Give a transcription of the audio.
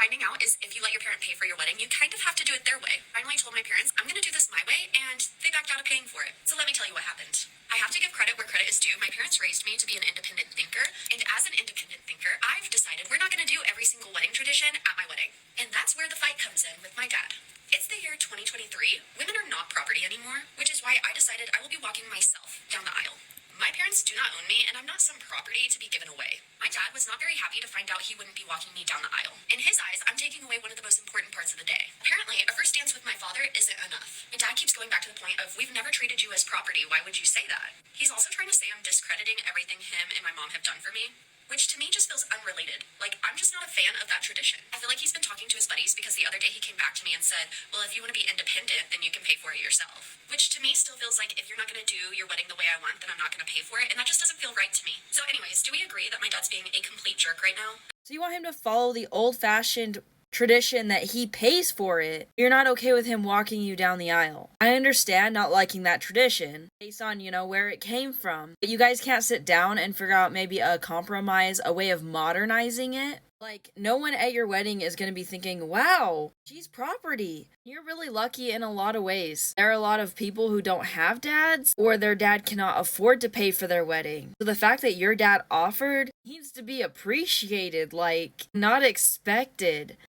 finding out is if you let your parent pay for your wedding, you kind of have to do it their way. Finally told my parents, I'm gonna do this my way, and they backed out of paying for it. So let me tell you what happened. I have to give credit where credit is due. My parents raised me to be an independent thinker, and as an independent thinker, I've decided we're not gonna do every single wedding tradition at my wedding. And that's where the fight comes in with my dad. It's the year 2023. Women are not property anymore, which is why I decided I will be walking myself down the aisle. My parents do not own me, and I'm not some property to be given away. My dad was not very happy to find out he wouldn't be walking me down the aisle. In his eyes, I'm taking away one of the most important parts of the day. Apparently, a first dance with my father isn't enough. My dad keeps going back to the point of, we've never treated you as property, why would you say that? He's also trying to say I'm discrediting everything him and my mom have done for me, which to me just feels unrelated. Like, I'm just not a fan of that tradition. I feel like he's been talking to his buddies because the other day he came back to me and said, well, if you want to be independent, then you can pay for it yourself. Which to me still feels like if you're not going to do your wedding the way I want, then I'm not going to pay for it. And that just doesn't feel right to me. So anyways, do we agree that my dad's being a complete jerk right now? So you want him to follow the old-fashioned tradition that he pays for it. You're not okay with him walking you down the aisle. I understand not liking that tradition based on, where it came from. But you guys can't sit down and figure out maybe a compromise, a way of modernizing it. Like, no one at your wedding is going to be thinking, wow, she's property. You're really lucky in a lot of ways. There are a lot of people who don't have dads, or their dad cannot afford to pay for their wedding. So the fact that your dad offered needs to be appreciated, like, not expected.